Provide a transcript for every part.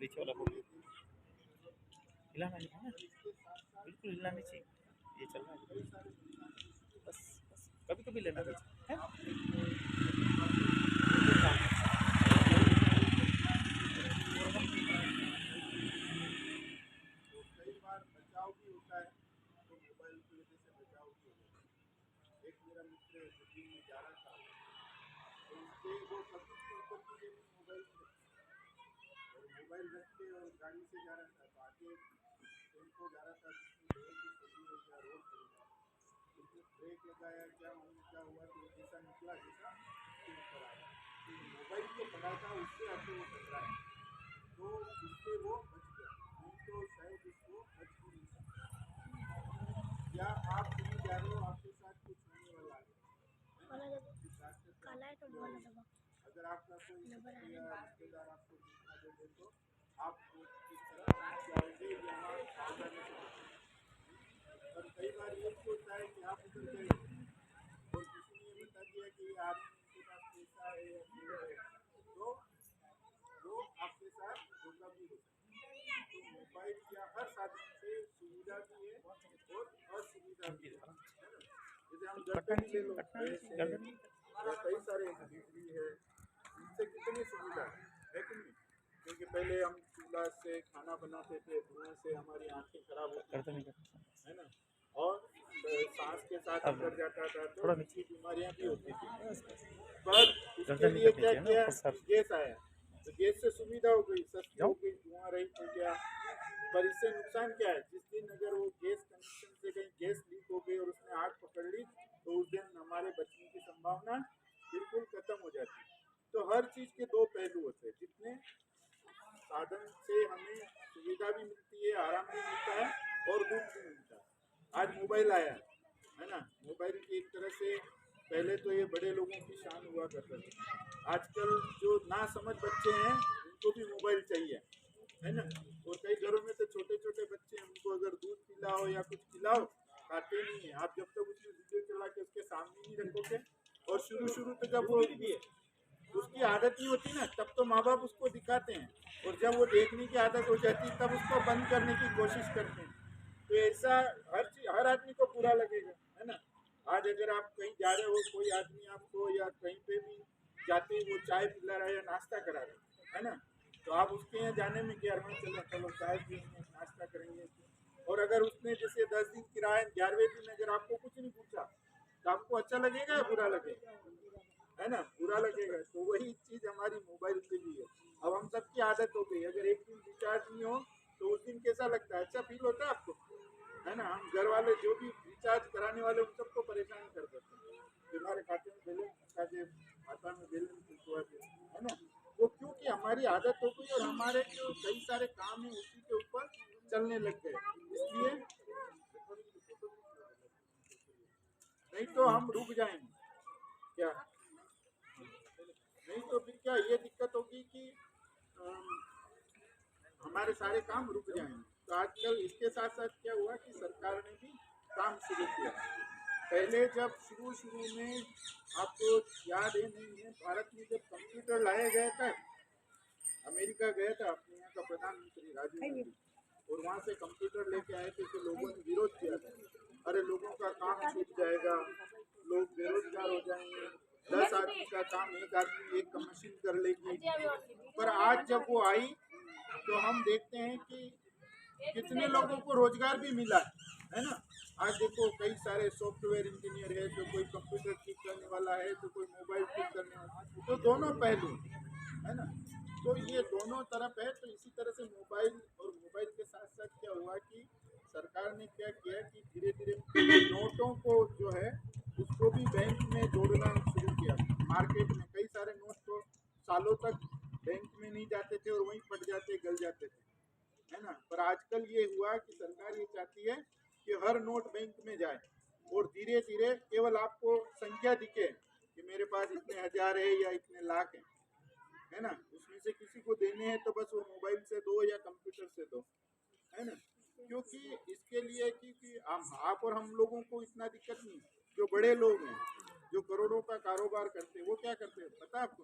नीचे वाला हो गया, हिलाना नहीं है ना, बिल्कुल हिलाना नहीं चाहिए, ये चल रहा है बस बस, कभी कभी लेना भी चाहिए कई बार बचाव भी होता है, तो मोबाइल की वजह से बचाव भी हो जाता है। एक मेरा मित्र दिल्ली में जा रहा था, तो उसके वो कभी भी ऊपर की जेब में मोबाइल नहीं रखता, और मोबाइल रख के और गाड़ी से जा रहा था, तो आगे टेम्पो जा रहा था जिसमें लोहे की सभी हो या रोड पड़ेगा, उसने ब्रेक लगाया, क्या मालूम क्या हुआ, तो जैसा निकला जैसा उसके ऊपर आया, तो मोबाइल जो पड़ा था उससे आके वो टकरा है, तो उससे वो बच गया, नहीं तो शायद उसको बच भी नहीं सकता। या आप कहीं जा रहे हो, आपके साथ कुछ होने वाला है, काला है तो बोला दबा, अगर आपका कोई या रिश्तेदार आपको सूचना दे दे तो आप किस तरह पहुंच जाओगे यहाँ सावधानी से बचें। और कई बार ये भी होता है कि आप उधर गए और किसी ने ये बता दिया कि ये आदमी इनके पास पैसा है या फिर है, तो वो आपके साथ धोखा भी हो सकता है। तो मोबाइल या हर साधन से सुविधा भी है और असुविधा भी है ना। जैसे हम गर्दन ले लो, गैस है या कई सारे बिजली है, इनसे कितनी सुविधा है कि नहीं, क्योंकि पहले हम चूल्हा से खाना बनाते थे, धुएं से हमारी आंखें खराब होती थी, है ना, और सांस के साथ अंदर जाता था तो की बीमारियां भी होती थी, पर उसके लिए क्या किया, गैस आया, तो गैस से सुविधा हो गई, सस्ती हो गई, धुआं रहित हो गया। पर इससे नुकसान क्या है, जिस दिन अगर वो गैस कनेक्शन से कहीं गैस लीक हो गई और उसने आग पकड़ ली, तो उस दिन हमारे बचने की संभावना बिल्कुल खत्म हो जाती है। तो हर चीज के दो पहलू होते हैं, जितने साधन से हमें सुविधा भी मिलती है, आराम भी मिलता है और दुख भी मिलता है। आज मोबाइल आया है ना, मोबाइल की एक तरह से पहले तो ये बड़े लोगों की शान हुआ करता था, आजकल जो ना समझ बच्चे हैं उनको भी मोबाइल चाहिए, है ना, और कई घरों में तो छोटे छोटे बच्चे हैं, उनको अगर दूध पिलाओ या कुछ खिलाओ खाते नहीं है, आप जब तक उसमें वीडियो चला के उसके सामने नहीं रखोगे, और शुरू तो जब वो उसकी आदत नहीं होती ना, तब तो माँ बाप उसको दिखाते हैं, और जब वो देखने की आदत हो जाती है तब उसको बंद करने की कोशिश करते हैं। तो ऐसा हर आदमी को बुरा लगेगा, है ना। आज अगर आप कहीं जा रहे हो, कोई आदमी आपको या कहीं पे भी जाते वो चाय पिला रहा है या नाश्ता करा रहा है ना, तो आप उसके यहाँ जाने में क्या चलो चलो चाय पियेंगे नाश्ता करेंगे, और अगर उसने जैसे 10 दिन किराया 11वें दिन अगर आपको कुछ नहीं पूछा, तो आपको अच्छा लगेगा या बुरा लगेगा, है ना, बुरा लगेगा। तो वही चीज हमारी मोबाइल से भी है, अब हम सबकी आदत हो गई, अगर एक दिन रिचार्ज नहीं हो तो उस दिन कैसा लगता है, अच्छा फील होता है आपको, है ना। हम घर वाले जो भी रिचार्ज कराने वाले उन सबको परेशान कर देते हैं, हमारे खाते में बैलेंस खाता में बैलेंस हुआ है ना, वो क्योंकि हमारी आदत हो गई और हमारे जो कई सारे काम है उसी के ऊपर चलने लग गए, इसलिए नहीं तो हम रुक जाएंगे क्या, नहीं तो फिर क्या ये दिक्कत होगी कि हमारे सारे काम रुक जाएंगे। तो आजकल इसके साथ साथ क्या हुआ कि सरकार ने भी काम शुरू किया। पहले जब शुरू में आपको याद है नहीं है, भारत में जब कंप्यूटर लाया गया था, अमेरिका गया था अपने यहाँ का प्रधानमंत्री राजीव गांधी, और वहाँ से कंप्यूटर लेके आए थे, तो लोगों ने विरोध किया था, अरे लोगों का काम छूट जाएगा, लोग बेरोजगार हो जाएंगे, 10 आदमी का काम एक आदमी एक मशीन कर लेगी। पर आज जब वो आई तो हम देखते हैं कि कितने लोगों को रोजगार भी मिला है ना। आज देखो कई सारे सॉफ्टवेयर इंजीनियर है, तो कोई कंप्यूटर ठीक करने वाला है, तो कोई मोबाइल ठीक करने वाला है, तो दोनों पहलू है ना। तो ये दोनों तरफ है, तो इसी तरह से मोबाइल और मोबाइल के साथ साथ क्या हुआ कि सरकार ने क्या किया कि धीरे धीरे नोटों को जो है उसको भी बैंक में जोड़ना शुरू किया। मार्केट में कई सारे नोट तो सालों तक बैंक में नहीं जाते थे और वहीं फट जाते गल जाते थे, है ना। पर आजकल ये हुआ कि सरकार ये चाहती है कि हर नोट बैंक में जाए, और धीरे धीरे केवल आपको संख्या दिखे कि मेरे पास इतने हजार है या इतने लाख है ना, उसमें से किसी को देने हैं तो बस वो मोबाइल से दो या कंप्यूटर से दो, है ना। क्योंकि इसके लिए कि आप और हम लोगों को इतना दिक्कत नहीं, जो बड़े लोग हैं जो करोड़ों का कारोबार करते हैं वो क्या करते हैं पता है आपको,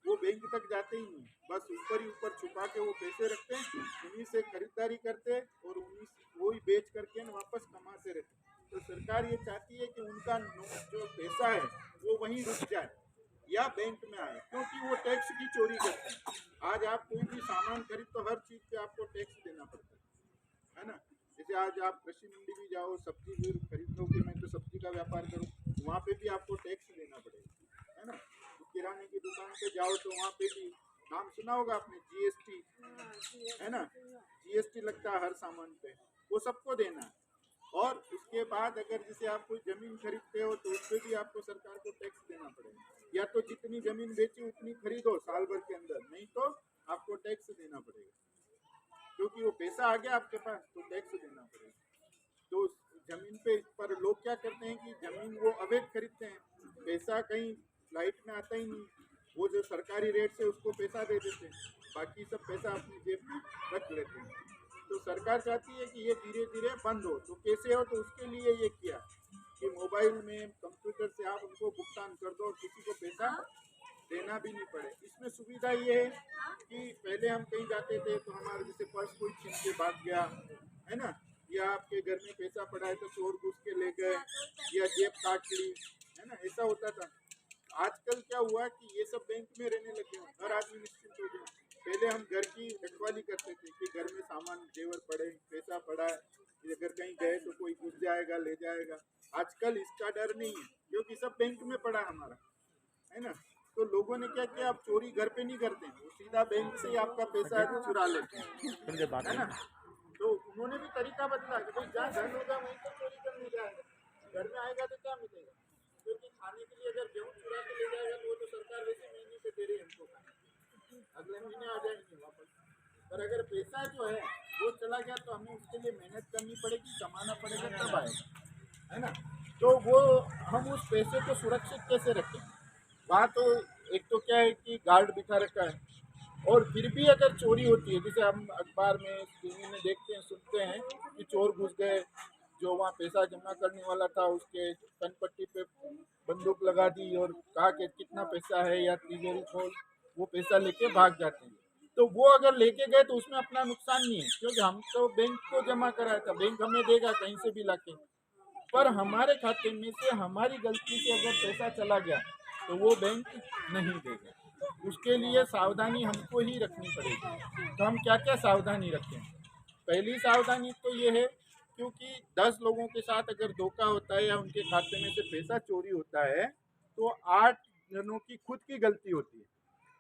वो बैंक तक जाते ही नहीं, बस ऊपर ही ऊपर छुपा के वो पैसे रखते हैं, उन्हीं से खरीदारी करते हैं और उन्हीं वही बेच करके वापस कमाते रहते हैं। तो सरकार ये चाहती है कि उनका जो पैसा है वो वहीं रुक जाए या बैंक में आए, क्योंकि वो टैक्स की चोरी करते हैं। आज आप कोई भी सामान खरीद तो हर चीज़ पे आपको टैक्स देना पड़ता है ना। जैसे आज आप कृषि मंडी भी जाओ, सब्जी भी खरीद लो, कि मैं तो सब्जी का व्यापार करूँ, वहाँ पे भी आपको टैक्स देना पड़ेगा, है ना। तो किराने की दुकान पे जाओ तो वहाँ पे भी नाम सुना होगा आपने, GST, है ना। GST लगता है हर सामान पे, वो सबको देना है। और उसके बाद अगर जैसे आप कोई जमीन खरीदते हो तो उस पर भी आपको सरकार को टैक्स देना पड़ेगा, या तो जितनी जमीन बेची उतनी खरीदो साल भर के अंदर, नहीं तो आपको टैक्स देना पड़ेगा, क्योंकि वो पैसा आ गया आपके पास तो टैक्स देना पड़ेगा। तो जमीन पे पर लोग क्या करते हैं कि जमीन वो अवैध खरीदते हैं, पैसा कहीं फ्लाइट में आता ही नहीं, वो जो सरकारी रेट से उसको पैसा दे देते हैं, बाकी सब पैसा अपनी जेब में रख लेते हैं। तो सरकार चाहती है कि ये धीरे धीरे बंद हो। तो कैसे हो, तो उसके लिए ये किया कि मोबाइल में कंप्यूटर से आप उनको भुगतान कर दो और किसी को पैसा देना भी नहीं पड़े। इसमें सुविधा ये है कि पहले हम कहीं जाते थे तो हमारे जैसे पर्स कोई छीन के भाग गया, है ना, या आपके घर में पैसा पड़ा है तो चोर घुस के ले गए या जेब काट ली, है ना, ऐसा होता था। आजकल क्या हुआ कि ये सब बैंक में रहने लगे हैं, हर आदमी निश्चिंत हो गया। पहले हम घर की रखवाली करते थे कि घर में सामान जेवर पड़े, पैसा पड़ा है, अगर कहीं गए तो कोई घुस जाएगा ले जाएगा। आजकल इसका डर नहीं है, क्योंकि सब बैंक में पड़ा हमारा, है ना। तो लोगों ने क्या किया, अब चोरी घर पे नहीं करते हैं, वो सीधा बैंक से ही आपका पैसा चुरा लेते हैं, है ना। तो उन्होंने भी तरीका बदला कि भाई जहाँ घर होगा वहीं तो चोरी करने जाएगा, घर में आएगा तो क्या मिलेगा, क्योंकि खाने के लिए अगर गेहूँ चुरा के ले जाएगा तो वो तो सरकार वैसे महीने से दे रही है हमको, अगले महीने आ जाएंगे वापस। पर अगर पैसा जो है वो चला गया तो हमें उसके लिए मेहनत करनी पड़ेगी, कमाना पड़ेगा, तब आएगा, है ना। तो वो हम उस पैसे को सुरक्षित कैसे रखें, वहाँ तो एक तो क्या है कि गार्ड बिठा रखा है, और फिर भी अगर चोरी होती है, जैसे हम अखबार में टीवी में देखते हैं सुनते हैं कि चोर घुस गए, जो वहाँ पैसा जमा करने वाला था उसके कनपट्टी पे बंदूक लगा दी और कहा कि कितना पैसा है या तिजोरी खोल, वो पैसा लेके भाग जाते हैं। तो वो अगर लेके गए तो उसमें अपना नुकसान नहीं है, क्योंकि हम तो बैंक को जमा कराया था, बैंक हमें देगा कहीं से भी लाके। पर हमारे खाते में से हमारी गलती से अगर पैसा चला गया तो वो बैंक नहीं देगा, उसके लिए सावधानी हमको ही रखनी पड़ेगी। तो हम क्या क्या सावधानी रखें? पहली सावधानी तो ये है, क्योंकि 10 लोगों के साथ अगर धोखा होता है या उनके खाते में से पैसा चोरी होता है तो 8 जनों की खुद की गलती होती है।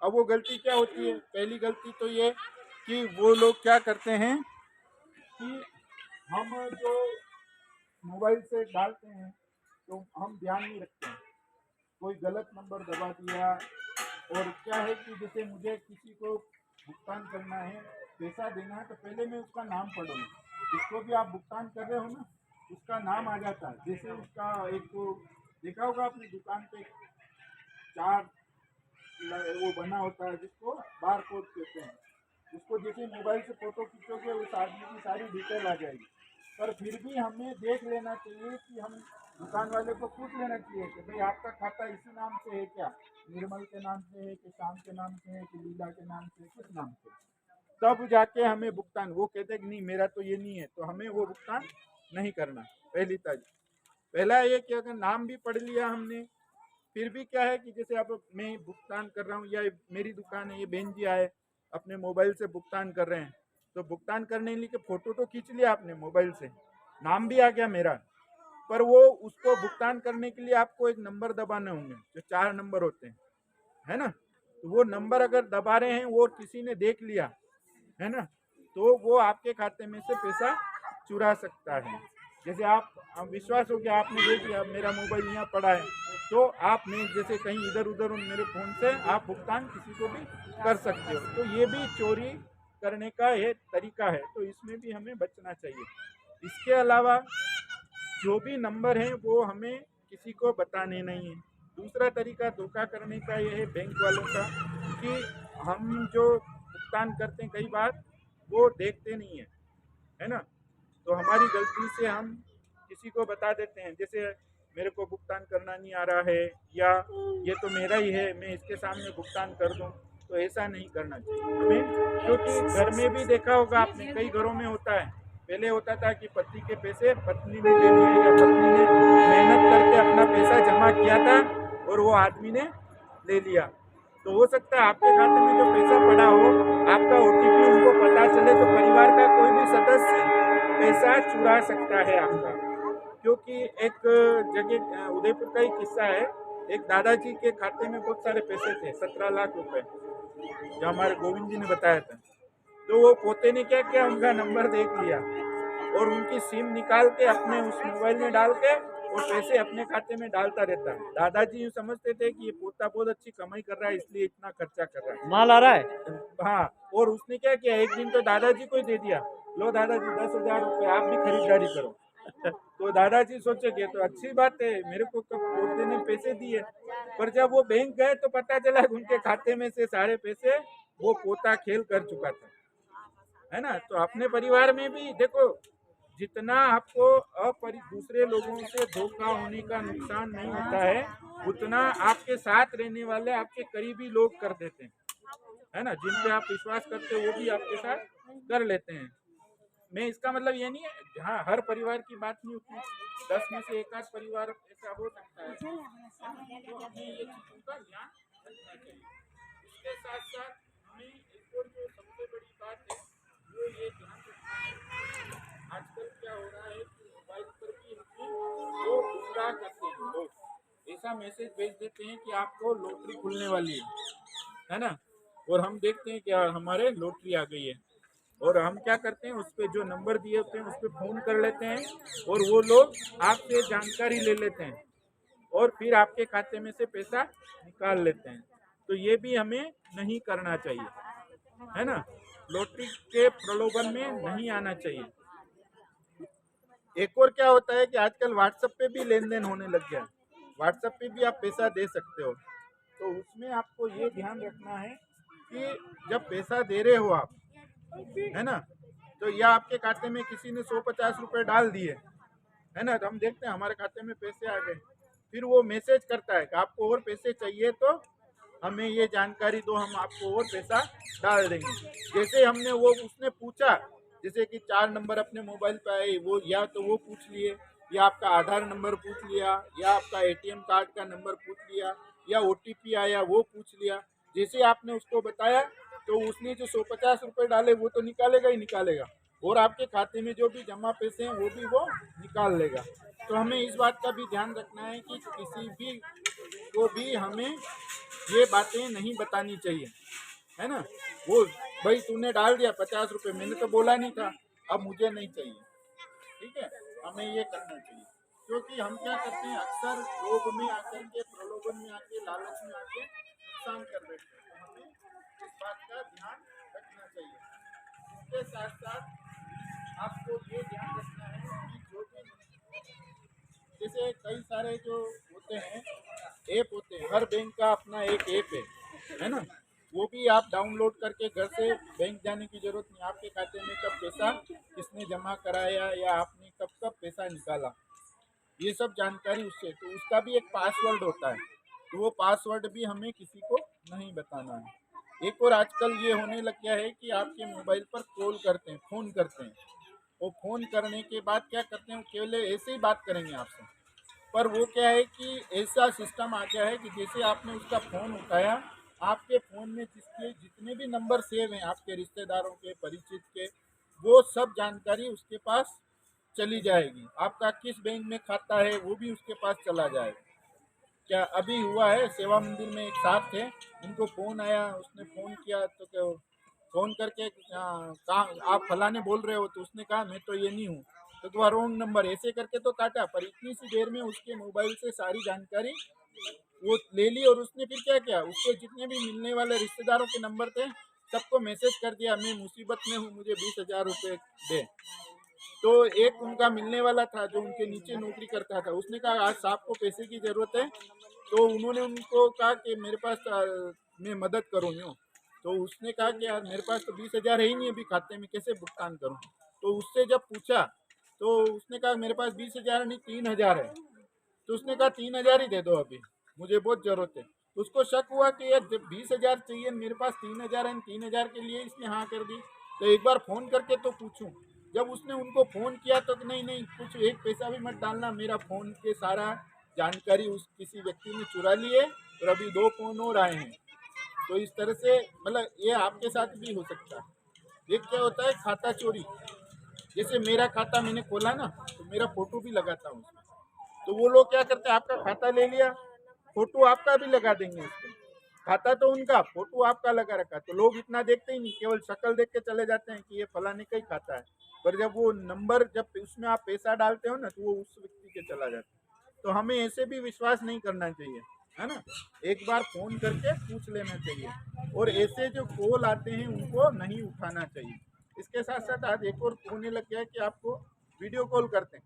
अब वो गलती क्या होती है? पहली गलती तो ये कि वो लोग क्या करते हैं कि हम जो मोबाइल से डालते हैं तो हम ध्यान नहीं रखते हैं, कोई गलत नंबर दबा दिया। और क्या है कि जैसे मुझे किसी को भुगतान करना है, पैसा देना है, तो पहले मैं उसका नाम पढ़ूँगा, जिसको भी आप भुगतान कर रहे हो ना उसका नाम आ जाता है। जैसे उसका एक तो देखा होगा अपनी दुकान पे 4 वो बना होता है जिसको बार कोड कहते हैं, उसको जैसे मोबाइल से फोटो खींचोगे उस आदमी की सारी डिटेल आ जाएगी। पर फिर भी हमें देख लेना चाहिए कि हम दुकान वाले को पूछ लेना चाहिए कि भाई आपका खाता इसी नाम से है क्या, निर्मल के नाम से है कि श्याम के नाम से है कि लीला के नाम से, किस नाम से, तब जाके हमें भुगतान। वो कहते हैं कि नहीं मेरा तो ये नहीं है, तो हमें वो भुगतान नहीं करना। पहला ये कि अगर नाम भी पढ़ लिया हमने, फिर भी क्या है कि जैसे अब मैं भुगतान कर रहा हूँ या मेरी दुकान है, ये बहन जी आए अपने मोबाइल से भुगतान कर रहे हैं, तो भुगतान करने के लिए फोटो तो खींच लिया आपने मोबाइल से, नाम भी आ गया मेरा, पर वो उसको भुगतान करने के लिए आपको एक नंबर दबाने होंगे, जो 4 नंबर होते हैं, है ना। तो वो नंबर अगर दबा रहे हैं वो किसी ने देख लिया, है ना, तो वो आपके खाते में से पैसा चुरा सकता है। जैसे आप विश्वास हो गया, आपने देख लिया मेरा मोबाइल यहाँ पड़ा है, तो आप मैं जैसे कहीं इधर उधर मेरे फ़ोन से आप भुगतान किसी को भी कर सकते हो। तो ये भी चोरी करने का एक तरीका है, तो इसमें भी हमें बचना चाहिए। इसके अलावा जो भी नंबर हैं वो हमें किसी को बताने नहीं है। दूसरा तरीका धोखा करने का ये है बैंक वालों का कि हम जो भुगतान करते हैं कई बार वो देखते नहीं है ना, तो हमारी गलती से हम किसी को बता देते हैं, जैसे मेरे को भुगतान करना नहीं आ रहा है या ये तो मेरा ही है मैं इसके सामने भुगतान कर दूं, तो ऐसा नहीं करना चाहिए हमें, क्योंकि घर में भी देखा होगा आपने, कई घरों में होता है, पहले होता था कि पति के पैसे पत्नी ने ले लिए या पत्नी ने मेहनत करके अपना पैसा जमा किया था और वो आदमी ने ले लिया। तो हो सकता है आपके खाते में जो पैसा पड़ा हो, आपका ओटीपी उनको पता चले तो परिवार का कोई भी सदस्य पैसा चुरा सकता है आपका। क्योंकि एक जगह उदयपुर का ही किस्सा है, एक दादाजी के खाते में बहुत सारे पैसे थे, 17 लाख रुपए, जो हमारे गोविंद जी ने बताया था। तो वो पोते ने क्या किया, उनका नंबर देख लिया और उनकी सिम निकाल के अपने उस मोबाइल में डाल के और पैसे अपने खाते में डालता रहता है। दादाजी यूँ समझते थे कि ये पोता बहुत अच्छी कमाई कर रहा है इसलिए इतना खर्चा कर रहा है, माल आ रहा है। हाँ। और उसने क्या किया, एक दिन तो दादाजी को ही दे दिया, लो दादाजी 10,000 रुपये, आप भी खरीदारी करो। तो दादाजी सोचे कि तो अच्छी बात है, मेरे को कब पोते ने पैसे दिए। पर जब वो बैंक गए तो पता चला कि उनके खाते में से सारे पैसे वो पोता खेल कर चुका था, है ना। तो अपने परिवार में भी देखो, जितना आपको दूसरे लोगों से धोखा होने का नुकसान नहीं होता है, उतना आपके साथ रहने वाले आपके करीबी लोग कर देते हैं, है ना। जिन पे आप विश्वास करते हो वो भी आपके साथ कर लेते हैं। मैं इसका मतलब ये नहीं है, जहाँ हर परिवार की बात नहीं होती, 10 में से एक आध परिवार ऐसा हो सकता है, तो हमें ये चीज़ों का ध्यान रखना चाहिए। इसके साथ साथ हमें एक और जो सबसे बड़ी बात है वो ये ध्यान रखना है, आजकल क्या हो रहा है कि मोबाइल पर भी हमें वो गुमराह करते हैं लोग, ऐसा मैसेज भेज देते हैं कि आपको लॉटरी खुलने वाली है ना। और हम देखते हैं कि हमारे लॉटरी आ गई है, और हम क्या करते हैं, उस पर जो नंबर दिए होते हैं उस पर फ़ोन कर लेते हैं और वो लोग आपसे जानकारी ले लेते हैं और फिर आपके खाते में से पैसा निकाल लेते हैं। तो ये भी हमें नहीं करना चाहिए, है ना। लॉटरी के प्रलोभन में नहीं आना चाहिए। एक और क्या होता है कि आजकल व्हाट्सएप पे भी लेन देन होने लग गया है, व्हाट्सएप पे भी आप पैसा दे सकते हो। तो उसमें आपको ये ध्यान रखना है कि जब पैसा दे रहे हो आप, है ना, तो या आपके खाते में किसी ने 150 रुपये डाल दिए, है ना, तो हम देखते हैं हमारे खाते में पैसे आ गए, फिर वो मैसेज करता है कि आपको और पैसे चाहिए तो हमें ये जानकारी दो, हम आपको और पैसा डाल देंगे। जैसे हमने वो उसने पूछा, जैसे कि 4 नंबर अपने मोबाइल पे आए, वो या तो वो पूछ लिए, या आपका आधार नंबर पूछ लिया, या आपका एटीएम कार्ड का नंबर पूछ लिया, या ओटीपी आया वो पूछ लिया। जैसे आपने उसको बताया तो उसने जो 150 रुपये डाले वो तो निकालेगा ही निकालेगा, और आपके खाते में जो भी जमा पैसे हैं वो भी वो निकाल लेगा। तो हमें इस बात का भी ध्यान रखना है कि किसी भी को भी हमें ये बातें नहीं बतानी चाहिए, है ना। वो भाई तूने डाल दिया 50 रुपये, मैंने तो बोला नहीं था, अब मुझे नहीं चाहिए, ठीक है। हमें ये करना चाहिए, क्योंकि हम क्या करते हैं, अक्सर लोभ में आकर के, प्रलोभन में आके, लालच में आके नुकसान कर बैठते हैं। तो हमें इस बात का ध्यान रखना चाहिए। इसके साथ साथ आपको ये ध्यान रखना है कि जो भी, जैसे कई सारे जो होते हैं ऐप होते हैं, हर बैंक का अपना एक ऐप है ना, वो भी आप डाउनलोड करके घर से बैंक जाने की जरूरत नहीं, आपके खाते में कब पैसा किसने जमा कराया या आपने कब कब पैसा निकाला, ये सब जानकारी उससे, तो उसका भी एक पासवर्ड होता है, तो वो पासवर्ड भी हमें किसी को नहीं बताना है। एक और आजकल ये होने लग गया है कि आपके मोबाइल पर कॉल करते हैं, फ़ोन करते हैं, वो फ़ोन करने के बाद क्या करते हैं, वो केवल ऐसे ही बात करेंगे आपसे, पर वो क्या है कि ऐसा सिस्टम आ गया है कि जैसे आपने उसका फ़ोन उठाया, आपके फ़ोन में जिसके जितने भी नंबर सेव हैं आपके रिश्तेदारों के, परिचित के, वो सब जानकारी उसके पास चली जाएगी। आपका किस बैंक में खाता है वो भी उसके पास चला जाएगा। क्या अभी हुआ है, सेवा मंदिर में एक साहब थे, उनको फ़ोन आया, उसने फ़ोन किया तो क्या, फ़ोन करके कहाँ आप फलाने बोल रहे हो, तो उसने कहा मैं तो ये नहीं हूँ, तो तुम्हारा रॉन्ग नंबर, ऐसे करके तो काटा, पर इतनी सी देर में उसके मोबाइल से सारी जानकारी वो ले ली, और उसने फिर क्या किया, उसके जितने भी मिलने वाले रिश्तेदारों के नंबर थे सबको मैसेज कर दिया, मैं मुसीबत में हूँ, मुझे 20,000 रुपये दे। तो एक उनका मिलने वाला था जो उनके नीचे नौकरी करता था, उसने कहा आज साहब को पैसे की ज़रूरत है, तो उन्होंने उनको कहा कि मेरे पास मैं मदद करूँ यूँ, तो उसने कहा कि यार मेरे पास तो 20,000 है ही नहीं अभी खाते में, कैसे भुगतान करूँ। तो उससे जब पूछा तो उसने कहा मेरे पास 20,000 नहीं 3,000 है, तो उसने कहा 3,000 ही दे दो अभी, मुझे बहुत ज़रूरत है। तो उसको शक हुआ कि यार जब 20,000 चाहिए, मेरे पास 3,000 है, 3,000 के लिए इसने हाँ कर दी, तो एक बार फ़ोन करके तो पूछूं। जब उसने उनको फ़ोन किया तो कि नहीं नहीं, कुछ एक पैसा भी मत डालना, मेरा फ़ोन के सारा जानकारी उस किसी व्यक्ति ने चुरा ली है और अभी 2 फ़ोन और आए हैं। तो इस तरह से मतलब ये आपके साथ भी हो सकता है। एक क्या होता है खाता चोरी, जैसे मेरा खाता मैंने खोला ना, तो मेरा फोटो भी लगाता हूँ उसमें, तो वो लोग क्या करते हैं, आपका खाता ले लिया, फोटो आपका भी लगा देंगे उसमें। खाता तो उनका, फोटो आपका लगा रखा, तो लोग इतना देखते ही नहीं, केवल शक्ल देख के चले जाते हैं कि ये फलाने का ही खाता है। पर जब वो नंबर, जब उसमें आप पैसा डालते हो ना, तो वो उस व्यक्ति के चला जाता है। तो हमें ऐसे भी विश्वास नहीं करना चाहिए, है ना। एक बार फोन करके पूछ लेना चाहिए, और ऐसे जो कॉल आते हैं उनको नहीं उठाना चाहिए। इसके साथ साथ आज एक और होने लग गया है कि आपको वीडियो कॉल करते हैं,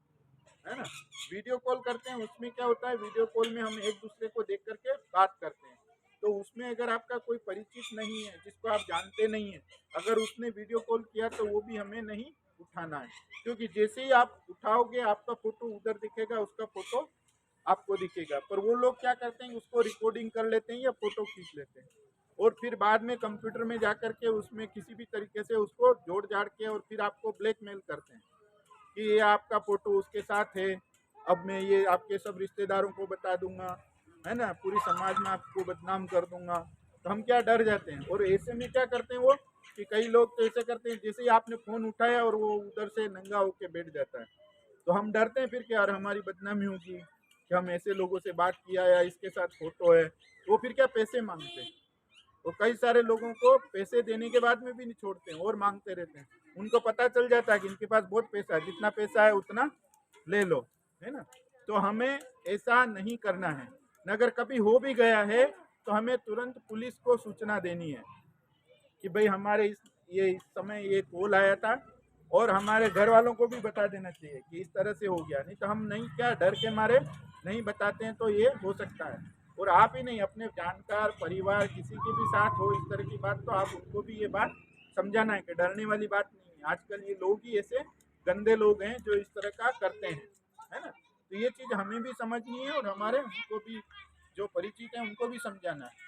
है ना। वीडियो कॉल करते हैं, उसमें क्या होता है, वीडियो कॉल में हम एक दूसरे को देख करके बात करते हैं। तो उसमें अगर आपका कोई परिचित नहीं है, जिसको आप जानते नहीं है, अगर उसने वीडियो कॉल किया तो वो भी हमें नहीं उठाना है, क्योंकि जैसे ही आप उठाओगे आपका फोटो उधर दिखेगा, उसका फोटो आपको दिखेगा। पर वो लोग क्या करते हैं, उसको रिकॉर्डिंग कर लेते हैं या फोटो खींच लेते हैं, और फिर बाद में कंप्यूटर में जा करके उसमें किसी भी तरीके से उसको जोड़ जाड़ के और फिर आपको ब्लैकमेल करते हैं कि ये आपका फोटो उसके साथ है, अब मैं ये आपके सब रिश्तेदारों को बता दूंगा, है ना, पूरी समाज में आपको बदनाम कर दूंगा। तो हम क्या डर जाते हैं, और ऐसे में क्या करते हैं वो, कि कई लोग तो ऐसे करते हैं, जैसे ही आपने फ़ोन उठाया और वो उधर से नंगा होके बैठ जाता है। तो हम डरते हैं फिर कि यार हमारी बदनामी होगी कि हम ऐसे लोगों से बात किया या इसके साथ फोटो है। वो फिर क्या पैसे मांगते हैं, वो कई सारे लोगों को पैसे देने के बाद में भी नहीं छोड़ते हैं और मांगते रहते हैं। उनको पता चल जाता है कि इनके पास बहुत पैसा है, जितना पैसा है उतना ले लो, है ना। तो हमें ऐसा नहीं करना है। अगर कभी हो भी गया है तो हमें तुरंत पुलिस को सूचना देनी है कि भाई हमारे इस समय ये कॉल आया था, और हमारे घर वालों को भी बता देना चाहिए कि इस तरह से हो गया। नहीं तो हम नहीं, क्या डर के मारे नहीं बताते हैं, तो ये हो सकता है। और आप ही नहीं, अपने जानकार परिवार किसी के भी साथ हो इस तरह की बात, तो आप उनको भी ये बात समझाना है कि डरने वाली बात नहीं है। आजकल ये लोग ही ऐसे गंदे लोग हैं जो इस तरह का करते हैं, है ना। तो ये चीज़ हमें भी समझनी है और हमारे उनको भी जो परिचित हैं उनको भी समझाना है।